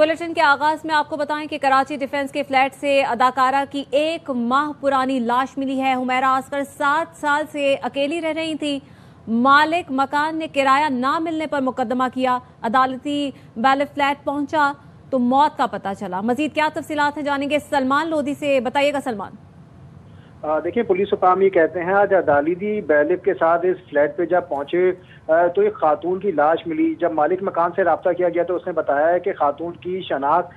Bulletin के आगाज में आपको बताएं कि कराची डिफेंस के फ्लैट से अदाकारा की 1 माह पुरानी लाश मिली है। हुमैरा असगर 7 साल से अकेली रह रही थी। मालिक मकान ने किराया ना मिलने पर मुकदमा किया। अदालती बैले फ्लैट पहुंचा तो मौत का पता चला। मजीद क्या तफसीलात हैं जानेंगे सलमान लोधी से। बताइएगा सलमान। देखिए, पुलिस हुकाम ये कहते हैं आज अदालती बैलिफ के साथ इस फ्लैट पे जब पहुंचे तो एक खातून की लाश मिली। जब मालिक मकान से रब्ता किया गया तो उसने बताया है कि खातून की शनाख्त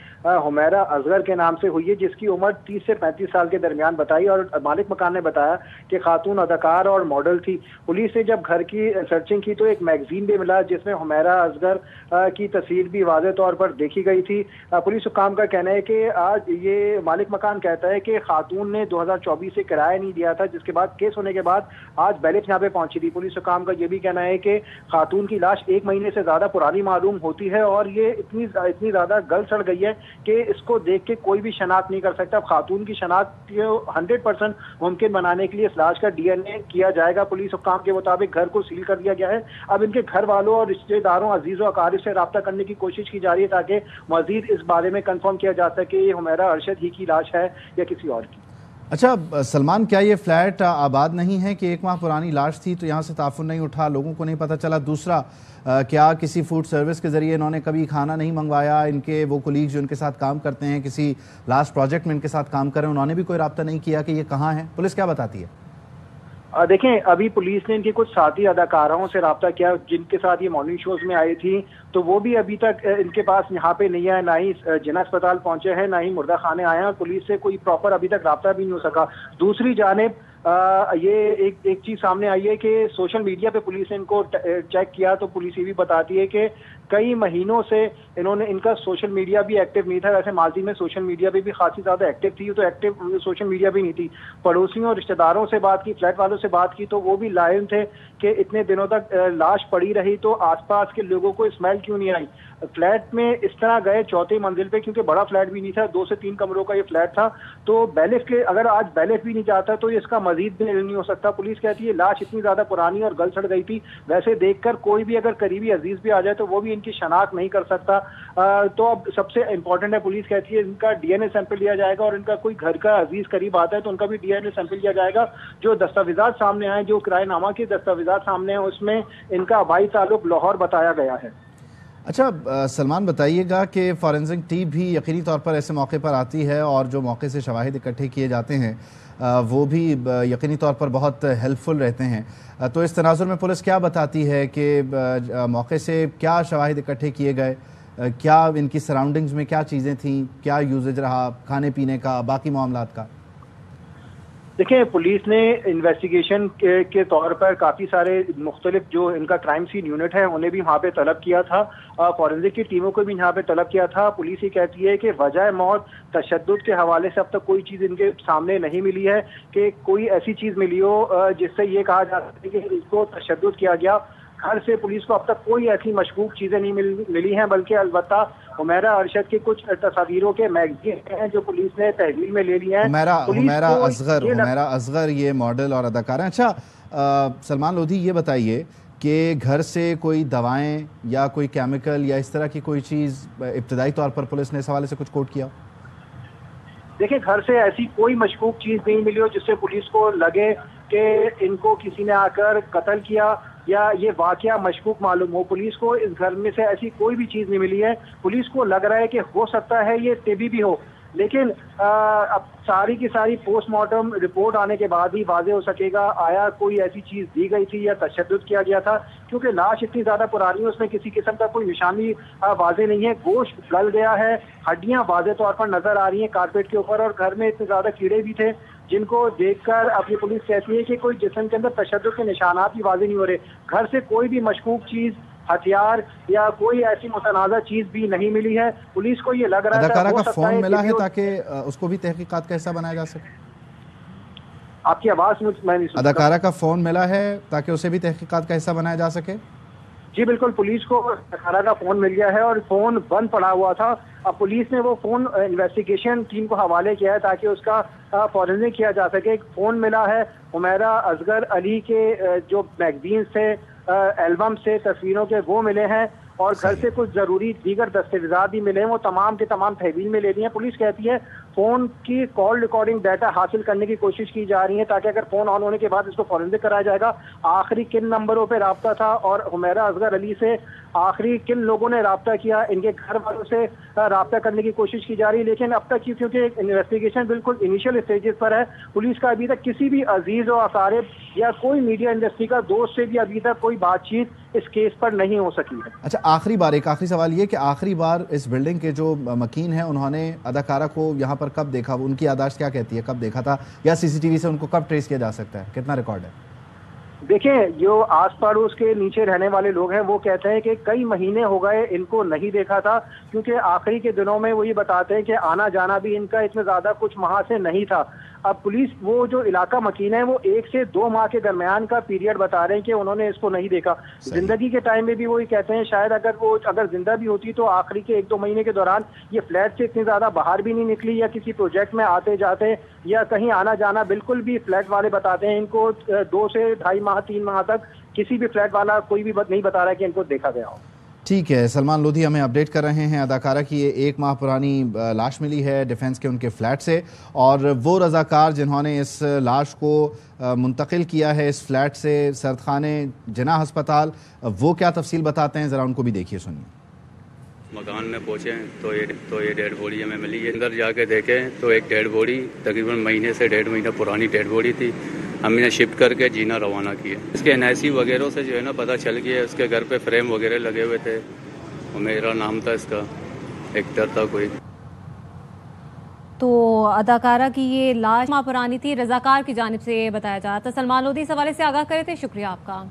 हुमैरा असगर के नाम से हुई है, जिसकी उम्र 30 से 35 साल के दरमियान बताई। और मालिक मकान ने बताया कि खातून अदाकार और मॉडल थी। पुलिस ने जब घर की सर्चिंग की तो एक मैगजीन भी मिला जिसमें हुमैरा असगर की तस्वीर भी वाज़ेह तौर पर देखी गई थी। पुलिस हुकाम का कहना है कि आज ये मालिक मकान कहता है कि खातून ने 2024 से किराया नहीं दिया था, जिसके बाद केस होने के बाद आज बैलिफ यहाँ पे पहुंची थी। पुलिस हुकाम का ये भी कहना है कि खातून की लाश 1 महीने से ज्यादा पुरानी मालूम होती है और ये इतनी ज्यादा गल सड़ गई है कि इसको देख के कोई भी शनाख्त नहीं कर सकता। खातून की शनाख्त 100% मुमकिन बनाने के लिए इस लाश का DNA किया जाएगा। पुलिस हुकाम के मुताबिक घर को सील कर दिया गया है। अब इनके घर वालों और रिश्तेदारों, अजीजों अकारिब से रब्ता करने की कोशिश की जा रही है ताकि मजीद इस बारे में कंफर्म किया जा सके ये हुमैरा अरशद ही की लाश है या किसी और की। अच्छा सलमान, क्या ये फ्लैट आबाद नहीं है कि 1 माह पुरानी लाश थी तो यहाँ से ताफुन नहीं उठा, लोगों को नहीं पता चला? दूसरा, क्या किसी फूड सर्विस के जरिए इन्होंने कभी खाना नहीं मंगवाया? इनके वो कुलीग जो इनके साथ काम करते हैं, किसी लास्ट प्रोजेक्ट में इनके साथ काम कर रहे हैं, उन्होंने भी कोई रब्ता नहीं किया कि ये कहाँ है? पुलिस क्या बताती है? देखें, अभी पुलिस ने इनके कुछ साथी अदाकाराओं से रब्ता किया जिनके साथ ये मॉर्निंग शोज में आई थी, तो वो भी अभी तक इनके पास यहाँ पे नहीं आए, ना ही जिना अस्पताल पहुंचे हैं, ना ही मुर्दा खाने आए हैं। और पुलिस से कोई प्रॉपर अभी तक रब्ता भी नहीं हो सका। दूसरी जानिब ये एक चीज सामने आई है कि सोशल मीडिया पे पुलिस ने इनको चेक किया तो पुलिस ये भी बताती है कि कई महीनों से इनका सोशल मीडिया भी एक्टिव नहीं था। वैसे माजी में सोशल मीडिया पे भी खासी ज्यादा एक्टिव थी, तो एक्टिव सोशल मीडिया भी नहीं थी। पड़ोसियों और रिश्तेदारों से बात की, फ्लैट वालों से बात की तो वो भी लायन थे कि इतने दिनों तक लाश पड़ी रही तो आसपास के लोगों को स्मेल क्यों नहीं आई। फ्लैट में इस तरह गए 4थी मंजिल पे, क्योंकि बड़ा फ्लैट भी नहीं था, 2 से 3 कमरों का ये फ्लैट था, तो बैलिफ के अगर आज बैलिफ भी नहीं जाता तो इसका मजीद भी नहीं हो सकता। पुलिस कहती है लाश इतनी ज्यादा पुरानी और गल सड़ गई थी, वैसे देखकर कोई भी अगर करीबी अजीज भी आ जाए तो वो भी इनकी शनाख्त नहीं कर सकता। तो अब सबसे इंपॉर्टेंट है, पुलिस कहती है इनका DNA सैंपल लिया जाएगा और इनका कोई घर का अजीज करीब आता है तो उनका भी DNA सैंपल लिया जाएगा। जो दस्तावेजात सामने आए, जो किराएनामा के दस्तावेजात सामने हैं, उसमें इनका हवाई ताल्लुक लाहौर बताया गया है। अच्छा सलमान, बताइएगा कि फॉरेंसिक टीम भी यकीनी तौर पर ऐसे मौके पर आती है और जो मौके से शवाहिद इकट्ठे किए जाते हैं वो भी यकीनी तौर पर बहुत हेल्पफुल रहते हैं। तो इस तनाजुर में पुलिस क्या बताती है कि मौके से क्या शवाहिद इकट्ठे किए गए, क्या इनकी सराउंडिंग्स में क्या चीज़ें थीं, क्या यूजेज रहा खाने पीने का, बाकी मामलात का? देखिए, पुलिस ने इन्वेस्टिगेशन के तौर पर काफ़ी सारे मुख्तलिफ जो इनका क्राइम सीन यूनिट है उन्हें भी वहाँ पे तलब किया था, फॉरेंसिक की टीमों को भी यहाँ पे तलब किया था। पुलिस ये कहती है कि वजह मौत तशद्दुद के हवाले से अब तक कोई चीज़ इनके सामने नहीं मिली है कि कोई ऐसी चीज़ मिली हो जिससे ये कहा जा सके कि इसको तशद्दुद किया गया। घर से पुलिस को अब तक कोई ऐसी मशकूक चीज़ें नहीं मिली हैं, बल्कि अलबत्ता हुमैरा अरशद की कुछ तस्वीरों के मैगजीन हैं जो पुलिस ने तहवील में ले लिए हैं। हुमैरा असगर ये मॉडल और अदाकार हैं। अच्छा सलमान लोधी, ये बताइए कि घर से कोई दवाएं या कोई केमिकल या इस तरह की कोई चीज़ इब्तदाई तौर पर पुलिस ने इस हवाले से कुछ कोट किया? देखिए, घर से ऐसी कोई मशकूक चीज़ नहीं मिली हो जिससे पुलिस को लगे कि इनको किसी ने आकर कत्ल किया या ये वाकया मशकूक मालूम हो। पुलिस को इस घर में से ऐसी कोई भी चीज़ नहीं मिली है। पुलिस को लग रहा है कि हो सकता है ये टिबी भी हो, लेकिन अब सारी की सारी पोस्टमार्टम रिपोर्ट आने के बाद ही वाजे हो सकेगा आया कोई ऐसी चीज़ दी गई थी या तशद्दुद किया गया था, क्योंकि लाश इतनी ज़्यादा पुरानी है, उसमें किसी किस्म का कोई निशानी वाजे नहीं है। गोश्त गल गया है, हड्डियां वाजे तौर पर नजर आ रही हैं कारपेट के ऊपर, और घर में इतने ज़्यादा कीड़े भी थे जिनको देखकर अपनी पुलिस कहती है कि कोई जिस्म के अंदर तशद्दुद के निशानात भी वाजे नहीं हो रहे। घर से कोई भी मशकूक चीज़, हथियार या कोई ऐसी मुतनाज़ा चीज भी नहीं मिली है। पुलिस को ये लग रहा है अदाकारा का फोन मिला है ताकि उसको भी तहकीकात का हिस्सा बनाया जा सके? आपकी आवाज मैं नहीं सुन। अदाकारा का फोन मिला है ताकि उसे भी तहकीकात का हिस्सा बनाया जा सके? जी बिल्कुल, पुलिस को अदाकारा का फोन मिल गया है और फोन बंद पड़ा हुआ था। अब पुलिस ने वो फोन इन्वेस्टिगेशन टीम को हवाले किया है ताकि उसका फॉरेंसिक किया जा सके। एक फोन मिला है हुमैरा असगर अली के जो मैगजीन से एल्बम से तस्वीरों के वो मिले हैं, और घर से कुछ जरूरी दीगर दस्तावेजात भी मिले हैं, वो तमाम के तमाम तहवील में ले ली है। पुलिस कहती है फोन की कॉल रिकॉर्डिंग डाटा हासिल करने की कोशिश की जा रही है ताकि अगर फोन ऑन होने के बाद इसको फॉरेंसिक कराया जाएगा, आखिरी किन नंबरों पे राब्ता था और हुमैरा असगर अली से आखिरी किन लोगों ने राब्ता किया, इनके घर वालों से राब्ता करने की कोशिश की जा रही है। लेकिन अब तक क्योंकि इन्वेस्टिगेशन बिल्कुल इनिशियल स्टेजेस पर है, पुलिस का अभी तक किसी भी अजीज और अकारिब या कोई मीडिया इंडस्ट्री का दोस्त से भी अभी तक कोई बातचीत इस केस पर नहीं हो सकी है। अच्छा, एक आखिरी सवाल ये कि आखिरी बार इस बिल्डिंग के जो मकीन है उन्होंने अदाकारा को यहाँ पर कब देखा, उनकी याददाश्त क्या कहती है, कब देखा था, या सीसीटीवी से उनको कब ट्रेस किया जा सकता है, कितना रिकॉर्ड है? देखिए, जो आस पड़ोस के नीचे रहने वाले लोग हैं वो कहते हैं कि कई महीने हो गए इनको नहीं देखा था, क्योंकि आखिरी के दिनों में वो ये बताते हैं कि आना जाना भी इनका इतना ज्यादा कुछ माह से नहीं था। अब पुलिस वो जो इलाका मकीन है वो 1 से 2 माह के दरमियान का पीरियड बता रहे हैं कि उन्होंने इसको नहीं देखा। जिंदगी के टाइम में भी वो ये कहते हैं शायद अगर जिंदा भी होती तो आखिरी के 1-2 महीने के दौरान ये फ्लैट से इतनी ज्यादा बाहर भी नहीं निकली, या किसी प्रोजेक्ट में आते जाते या कहीं आना जाना बिल्कुल भी। फ्लैट वाले बताते हैं इनको 2 से 2.5 माह 3 माह तक किसी भी फ्लैट वाला कोई भी नहीं बता रहा है कि इनको देखा गया हो। ठीक है, सलमान लोधी हमें अपडेट कर रहे हैं। अदाकारा की ये 1 माह पुरानी लाश मिली है डिफेंस के उनके फ्लैट से, और वो रजाकार जिन्होंने इस लाश को मुंतकिल किया है इस फ्लैट से सरदखाने जिना अस्पताल, वो क्या तफसील बताते हैं, ज़रा उनको भी देखिए सुनिए। मकान में पहुंचे तो ये डेड बॉडी हमें मिली है। अंदर जाके देखें तो एक डेड बॉडी तकरीबन महीने से 1.5 महीना पुरानी डेड बॉडी थी, हमने शिफ्ट करके जीना रवाना किया। इसके एनआईसी वगैरह से जो है ना पता चल गया, उसके घर पे फ्रेम वगैरह लगे हुए थे, और मेरा नाम था इसका, एक्टर था कोई। तो अदाकारा की ये लाश माह पुरानी थी, रजाकार की जानिब से ये बताया जा रहा था। सलमान लोधी इस हवाले से आगाह करे थे, शुक्रिया आपका।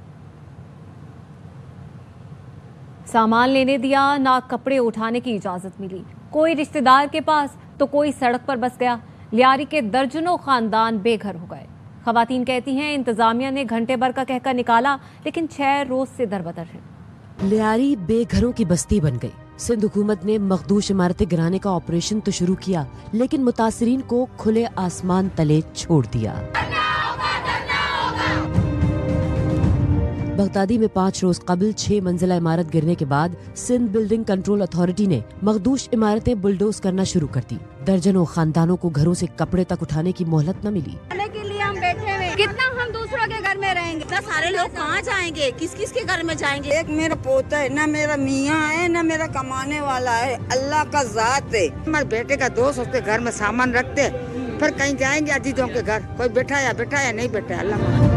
सामान लेने दिया ना कपड़े उठाने की इजाजत मिली, कोई रिश्तेदार के पास तो कोई सड़क पर बस गया। लियारी के दर्जनों खानदान बेघर हो गए। खवातीन कहती हैं इंतजामिया ने घंटे भर का कहकर निकाला, लेकिन 6 रोज से दरबदर है। लियारी बेघरों की बस्ती बन गई। सिंध हुकूमत ने मखदूश इमारतें गिराने का ऑपरेशन तो शुरू किया, लेकिन मुतासरीन को खुले आसमान तले छोड़ दिया। बगदादी में 5 रोज कबल 6 मंजिला इमारत गिरने के बाद सिंध बिल्डिंग कंट्रोल अथॉरिटी ने मखदूश इमारतें बुलडोज करना शुरू कर दी। दर्जनों खानदानों को घरों से कपड़े तक उठाने की मोहलत न मिली। के लिए हम बैठे हुए, कितना हम दूसरों के घर में रहेंगे? इतना सारे लोग कहाँ जाएंगे, किस किस के घर में जाएंगे? एक मेरा पोता है, ना मेरा मियाँ है, ना मेरा कमाने वाला है, अल्लाह का जात है। हमारे बेटे का दोस्त उसके घर में सामान रखते, फिर कहीं जाएंगे अजीजों के घर, कोई बैठा या नहीं बैठा, अल्लाह।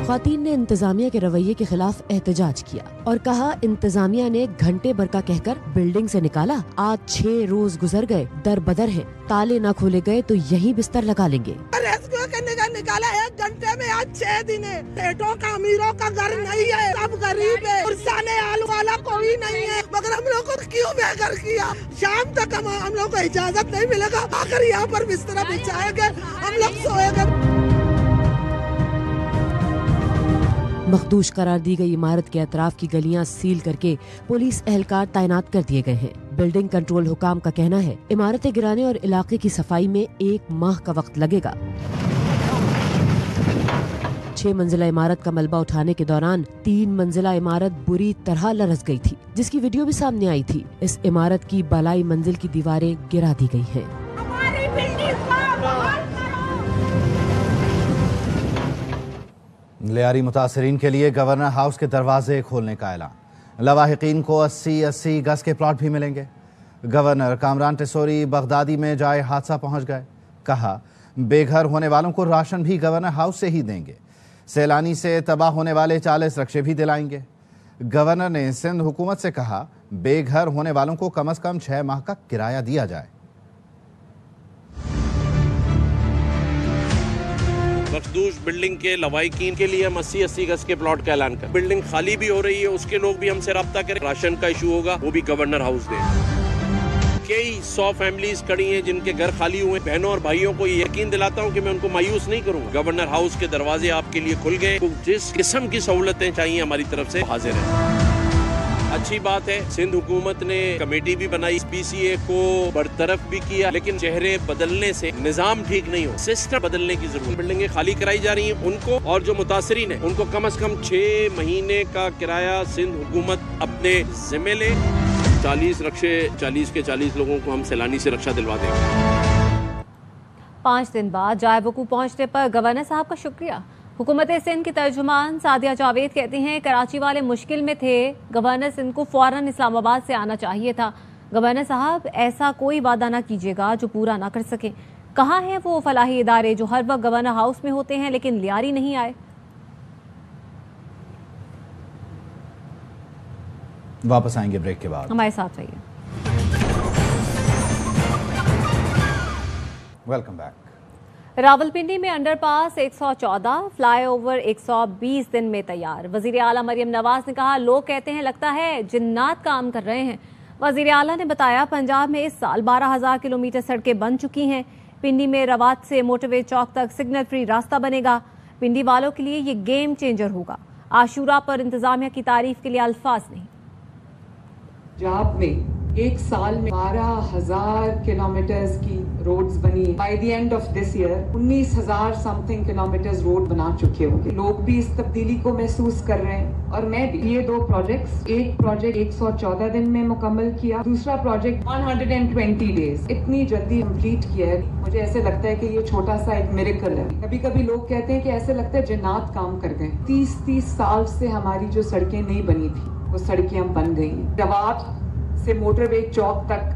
ख्वातीन ने इंतजामिया के रवैये के खिलाफ एहतजाज किया और कहा इंतजामिया ने घंटे भर का कहकर बिल्डिंग से निकाला। आज 6 रोज गुजर गए, दर बदर है, ताले ना खोले गए तो यही बिस्तर लगा लेंगे। रेस्क्यू करने का निकाला 1 घंटे में, आज 6 दिन है। पेटों का अमीरों का घर नहीं है, सब गरीब है, पुरसाने आलू वाला कोई नहीं है, मगर हम लोग को क्यों बेघर किया? शाम तक हम लोग को इजाजत नहीं मिलेगा, आकर यहाँ पर बिस्तर बिछाएंगे, हम लोग सोएंगे। मखदूश करार दी गई इमारत के अतराफ की गलियां सील करके पुलिस एहलकार तैनात कर दिए गए हैं। बिल्डिंग कंट्रोल हुकाम का कहना है इमारतें गिराने और इलाके की सफाई में 1 माह का वक्त लगेगा। 6 मंजिला इमारत का मलबा उठाने के दौरान 3 मंजिला इमारत बुरी तरह लरस गई थी, जिसकी वीडियो भी सामने आई थी। इस इमारत की बालाई मंजिल की दीवारें गिरा दी गई हैं। लियारी मुतासरीन के लिए गवर्नर हाउस के दरवाजे खोलने का ऐलान। लवाहिकीन को 80-80 गज के प्लॉट भी मिलेंगे। गवर्नर कामरान टिसोरी बगदादी में जाए हादसा पहुंच गए। कहा बेघर होने वालों को राशन भी गवर्नर हाउस से ही देंगे। सैलानी से तबाह होने वाले 40 रक्शे भी दिलाएंगे। गवर्नर ने सिंध हुकूमत से कहा बेघर होने वालों को कम से कम 6 माह का किराया दिया जाए। मखदूश बिल्डिंग के लवाहिकीन के लिए हम 80-80 गज के प्लॉट का ऐलान कर, बिल्डिंग खाली भी हो रही है, उसके लोग भी हमसे रब्ता करें। राशन का इशू होगा वो भी गवर्नर हाउस दे। कई 100 फैमिलीज खड़ी हैं जिनके घर खाली हुए। बहनों और भाइयों को ये यकीन दिलाता हूँ कि मैं उनको मायूस नहीं करूँगा। गवर्नर हाउस के दरवाजे आपके लिए खुल गए। जिस किस्म की सहूलतें चाहिए हमारी तरफ से हाजिर है। अच्छी बात है। सिंध हुकूमत ने कमेटी भी बनाई, PCA को बरतरफ भी किया, लेकिन चेहरे बदलने से निजाम ठीक नहीं हो, सिस्टम बदलने की जरूरत। बिल्डिंगें खाली कराई जा रही हैं उनको, और जो मुतासरीन है उनको कम से कम 6 महीने का किराया सिंध हुकूमत अपने जिम्मे ले। 40 रक्शे, 40 के 40 लोगों को हम सैलानी से रक्षा दिलवा देंगे। 5 दिन बाद जाए वकू पहुंचने पर गवर्नर साहब का शुक्रिया। हुकूमत सिंध की तर्जुमान सादिया जावेद कहती हैं कराची वाले मुश्किल में थे, गवर्नर सिंध को फौरन इस्लामाबाद से आना चाहिए था। गवर्नर साहब ऐसा कोई वादा ना कीजिएगा जो पूरा ना कर सके। कहाँ हैं वो फलाही इदारे जो हर वक्त गवर्नर हाउस में होते हैं लेकिन लियारी नहीं आए। वापस आएंगे ब्रेक के बाद, हमारे साथ रहिए। Welcome back. रावलपिंडी में अंडरपास 114, फ्लाईओवर 120 दिन में तैयार। वजीर आला मरियम नवाज ने कहा लोग कहते हैं लगता है जिन्नात काम कर रहे हैं। वजीर आला ने बताया पंजाब में इस साल 12,000 किलोमीटर सड़कें बन चुकी हैं। पिंडी में रवात से मोटरवे चौक तक सिग्नल फ्री रास्ता बनेगा। पिंडी वालों के लिए ये गेम चेंजर होगा। आशूरा पर इंतजामिया की तारीफ के लिए अल्फाज नहीं। पंजाब में एक साल में 12,000 किलोमीटर्स की रोड्स बनी। By the end of this year 19,000 something kilometres road बना चुके होंगे। लोग भी इस तब्दीली को महसूस कर रहे हैं और मैं भी। ये 2 प्रोजेक्ट्स, एक प्रोजेक्ट 114 दिन में मुकम्मल किया, दूसरा प्रोजेक्ट 120 डेज, इतनी जल्दी कंप्लीट किया है। मुझे ऐसे लगता है कि ये छोटा सा एक मिरेकल है। कभी कभी लोग कहते हैं कि ऐसे लगता है जिन्नात काम कर गए। 30 साल से हमारी जो सड़कें नहीं बनी थी वो सड़कें अब बन गई हैं। रवात से मोटरवे चौक तक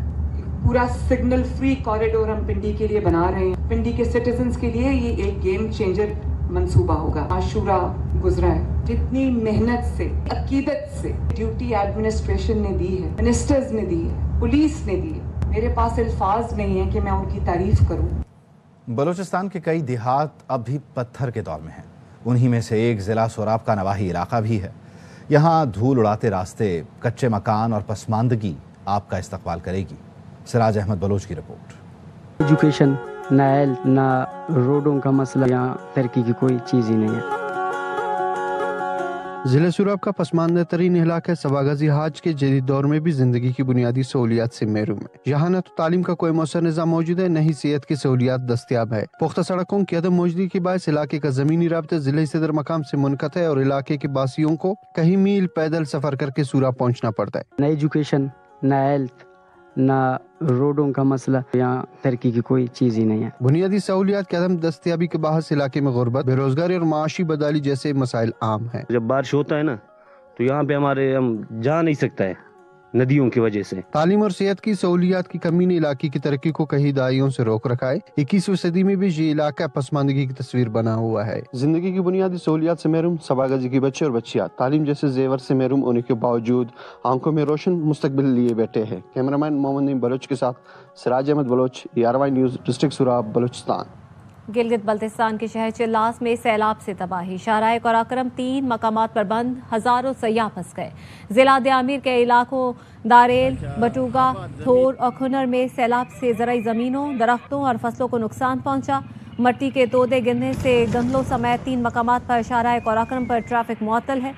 पूरा सिग्नल फ्री कॉरिडोर हम पिंडी के लिए बना रहे हैं। पिंडी के सिटीजन्स के लिए ये एक गेम चेंजर मंसूबा होगा। आशूरा गुजरा है, जितनी मेहनत से, अकीदत से ड्यूटी एडमिनिस्ट्रेशन ने दी है, मिनिस्टर्स ने दी है, पुलिस ने दी है, मेरे पास अल्फाज नहीं है कि मैं उनकी तारीफ करूं। बलूचिस्तान के कई देहात अब भी पत्थर के दौर में हैं। उन्हीं में से एक जिला सोराब का नवाही इलाका भी है। यहाँ धूल उड़ाते रास्ते, कच्चे मकान और पसमानदगी आपका इस्तकबाल करेगी। सिराज अहमद बलोच की रिपोर्ट। एजुकेशन, ना हेल्थ, ना रोडों का मसला, यहाँ तरक्की की कोई चीज़ ही नहीं है। जिले सुराब का पसमानदा तरीन इलाका सवागजी हाज के जदीद दौर में भी जिंदगी की बुनियादी सहूलियात से महरूम है। यहाँ न तो तालीम का कोई मौसर निज़ाम मौजूद है, न ही सेहत की सहूलियात दस्तियाब है। पुख्ता सड़कों की अदम मौजूदगी के बायस इलाके का जमीनी राब्ता जिले सदर मकाम से मुनक़त है और इलाके के बासियों को कई मील पैदल सफर करके सुराब पहुँचना पड़ता है। न एजुकेशन, न हेल्थ, ना रोडों का मसला, यहाँ तरक्की की कोई चीज़ ही नहीं है। बुनियादी सहूलियात के अदम दस्तियाबी के बाहर इलाके में गुर्बत, बेरोजगारी और माशी बदहाली जैसे मसाइल आम हैं। जब बारिश होता है ना तो यहाँ पे हम जा नहीं सकता है नदियों की वजह से। तालीम और सेहत की सहूलियात की कमी ने इलाके की तरक्की को कई दायियों से रोक रखा है। 21वीं सदी में भी ये इलाका पसमानदगी की तस्वीर बना हुआ है। जिंदगी की बुनियादी सहूलियात से महरूम सवागजी के बच्चे और बच्चियां तालीम जैसे जेवर से महरूम होने के बावजूद आंखों में रोशन मुस्तकबिल लिए बैठे हैं। कैमरामैन मोहम्मद नईम बलोच के साथ Siraj Ahmed Baloch, ERY news, district Surab, Balochistan. Gilgit Baltistan के शहर चिल्लास में सैलाब से तबाही, शाहराह कराकरम 3 मकामात पर बंद, हजारों सयाह फंस गए। जिला दियामीर के इलाकों दारेल, बटूगा, थोर और खुनर में सैलाब से ज़राई ज़मीनों, दरख्तों और फसलों को नुकसान पहुंचा। मट्टी के तोदे गिरने से गंदलों समेत 3 मकामात पर शाहराह कराकरम पर ट्रैफिक मुअत्तल है।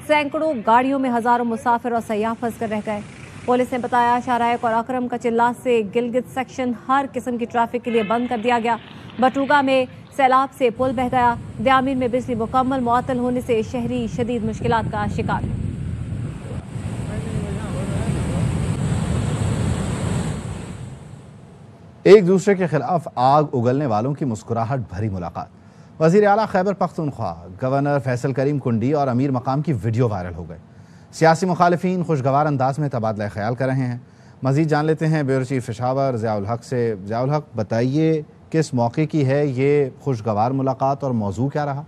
सैकड़ों गाड़ियों में हजारों मुसाफिर और सयाह फंस कर रह गए। पुलिस ने बताया शाहराह कराकरम का चिल्लास से गिलगित सेक्शन हर किस्म की ट्रैफिक के लिए बंद कर दिया गया। बटूगा में सैलाब से पुल बह गया। दियामीर में बिजली मुकम्मल मुअत्तल होने से शहरी शदीद मुश्किलात का शिकार। एक दूसरे के खिलाफ आग उगलने वालों की मुस्कुराहट भरी मुलाकात। वज़ीर आला खैबर पख्तूनख्वा, गवर्नर फैसल करीम कुंडी और अमीर मकाम की वीडियो वायरल हो गए। सियासी मुखालिफिन खुशगवार अंदाज में तबादला ख्याल कर रहे हैं। मजीद जान लेते हैं ब्यूरो चीफ पेशावर ज़ियाउल हक से। ज़ियाउल हक, बताइए किस मौके की है ये खुशगवार मुलाकात और मौजू क्या रहा?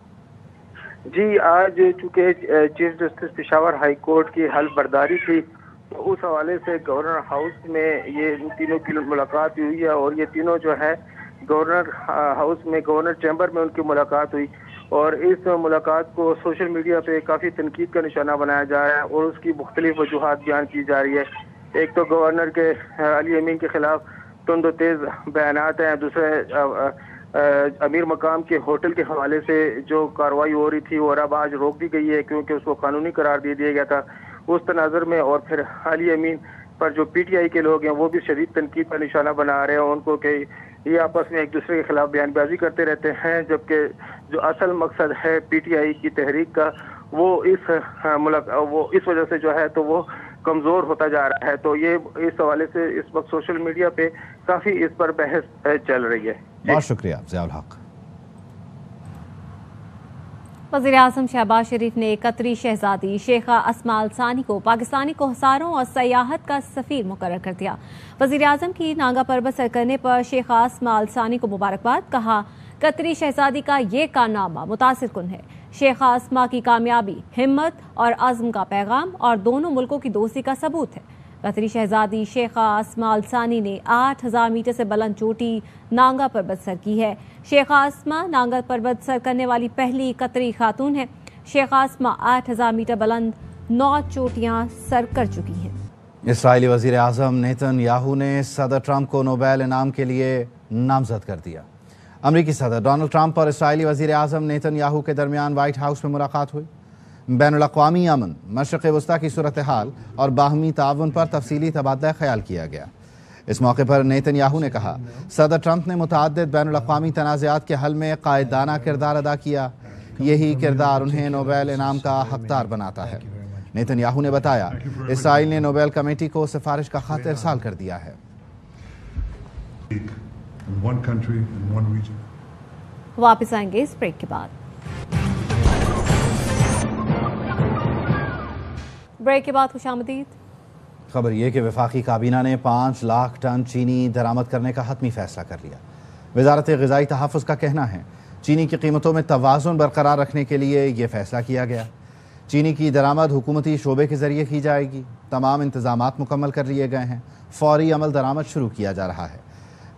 जी, आज चूँकि chief justice Peshawar high court की हल्फ बर्दारी थी तो उस हवाले से गवर्नर हाउस में ये तीनों की मुलाकात हुई है और ये तीनों जो है गवर्नर हाउस में, गवर्नर चैम्बर में उनकी मुलाकात हुई और इस मुलाकात को सोशल मीडिया पे काफ़ी तनकीद का निशाना बनाया जा रहा है और उसकी मुख्तलिफ वजूहात बयान की जा रही है। एक तो गवर्नर के अली अमीन के खिलाफ तुंद तेज़ बयानात हैं, दूसरे अमीर मकाम के होटल के हवाले से जो कार्रवाई हो रही थी और अब आज रोक दी गई है क्योंकि उसको कानूनी करार दे दिया गया था उस तनाजुर में और फिर अली अमीन पर जो PTI के लोग हैं वो भी शदीद तनकीद का निशाना बना रहे हैं उनको कि ये आपस में एक दूसरे के खिलाफ बयानबाजी करते रहते हैं, जबकि जो असल मकसद है PTI की तहरीक का वो इस वजह से जो है तो वो कमज़ोर होता जा रहा है। तो ये इस हवाले से इस वक्त सोशल मीडिया पे काफ़ी इस पर बहस चल रही है। बहुत शुक्रिया ज़ियाउल हक। वज़ीर-ए-आज़म शहबाज शरीफ ने कतरी शहजादी शेखा अस्मा अल सानी को पाकिस्तानी कोहसारों और सयाहत का सफ़ीर मुकर्रर कर दिया। वज़ीर-ए-आज़म की नांगा पर्वत सर करने पर शेखा अस्मा अल सानी को मुबारकबाद। कहा, कतरी शहजादी का ये कारनामा मुतासिर कुन है। शेखा अस्मा की कामयाबी हिम्मत और अज़्म का पैगाम और दोनों मुल्कों की दोस्ती का सबूत है। कतरी शहजादी शेखा अस्मा अल सानी ने 8000 मीटर से बुलंद चोटी नांगा पर्वत सर की है। शेखा अस्मा नांगा पर्वत सर करने वाली पहली कतरी खातून है। शेखा अस्मा 8000 मीटर बुलंद 9 चोटियां सर कर चुकी हैं। इस्राएली वज़ीर आज़म नेतन्याहू ने सदर ट्रंप को नोबेल इनाम के लिए नामजद कर दिया। अमरीकी सदर डोनाल्ड ट्रंप और इस्राएली वज़ीर आज़म नेतन्याहू के दरमियान वाइट हाउस में मुलाकात हुई। बैनुल-अक़वामी अमन, मशरिक़ वस्ता की सूरत हाल और बाहमी ताउन पर तफसीली तबादला ख्याल किया गया। इस मौके पर नेतन्याहू ने कहा, सदर ट्रंप ने मुतअद्दिद बैनुल-अक़वामी तनाज़ात के हल में कायदाना किरदार अदा किया। यही किरदार उन्हें नोबेल इनाम का हकदार बनाता है। नेतन्याहू ने बताया, इसराइल ने नोबेल कमेटी को सिफारिश का खत इरसाल कर दिया है। वापस आएंगे इस ब्रेक के बाद। ब्रेक के बाद खुशामदीद। खबर यह कि वफाकी काबीना ने 5 लाख टन चीनी दरामद करने का हतमी फैसला कर लिया। वजारत ग़िज़ाई तहफ़्फ़ुज़ का कहना है, चीनी की कीमतों में तवाज़ुन बरकरार रखने के लिए यह फैसला किया गया। चीनी की दरामद हुकूमती शोबे के ज़रिए की जाएगी। तमाम इंतज़ामात मुकम्मल कर लिए गए हैं। फ़ौरी अमल दरामद शुरू किया जा रहा है।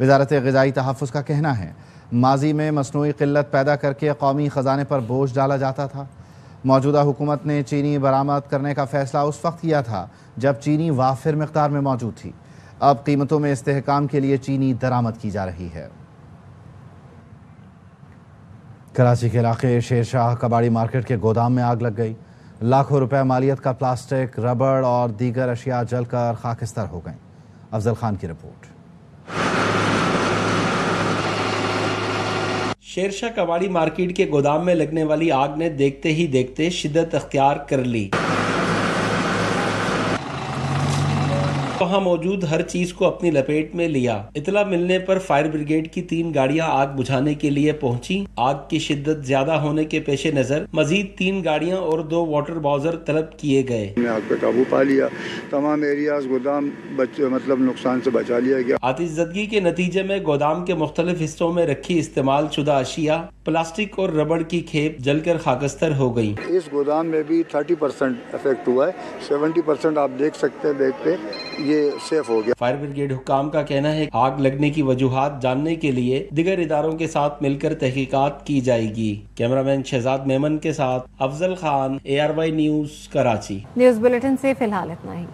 वजारत ग़िज़ाई तहफ़्फ़ुज़ का कहना है, माजी में मसनूई क़िल्लत पैदा करके कौमी ख़जाने पर बोझ डाला जाता था। मौजूदा हुकूमत ने चीनी बरामद करने का फ़ैसला उस वक्त किया था जब चीनी वाफिर मिक़दार में मौजूद थी। अब कीमतों में इस्तेहकाम के लिए चीनी दरामद की जा रही है। कराची के इलाके शेरशाह कबाड़ी मार्केट के गोदाम में आग लग गई। लाखों रुपए मालियत का प्लास्टिक, रबड़ और दीगर अशिया जलकर खाकिस्तर हो गई। अफजल खान की रिपोर्ट। शेरशाह कबाड़ी मार्केट के गोदाम में लगने वाली आग ने देखते ही देखते शिद्दत अख्तियार कर ली। वहां मौजूद हर चीज को अपनी लपेट में लिया। इतला मिलने पर फायर ब्रिगेड की 3 गाड़ियां आग बुझाने के लिए पहुंची। आग की शिद्दत ज्यादा होने के पेश नजर मजीद 3 गाड़ियां और 2 वाटर बाउजर तलब किए गए। आग पे काबू पा लिया। तमाम एरियाज गोदाम मतलब नुकसान से बचा लिया गया। आतिशज़दगी के नतीजे में गोदाम के मुख्तलिफ हिस्सों में रखी इस्तेमाल शुदा अशिया, प्लास्टिक और रबड़ की खेप जलकर खाकस्तर हो गई। इस गोदाम में भी 30% इफेक्ट हुआ है। 70% आप देख सकते हैं, देखते ये सेफ हो गया। फायर ब्रिगेड हुकाम का कहना है, आग लगने की वजूहात जानने के लिए दिगर इदारों के साथ मिलकर तहकीकात की जाएगी। कैमरामैन शहजाद मेमन के साथ Afzal Khan, ARY news, Karachi. News bulletin से फिलहाल इतना ही।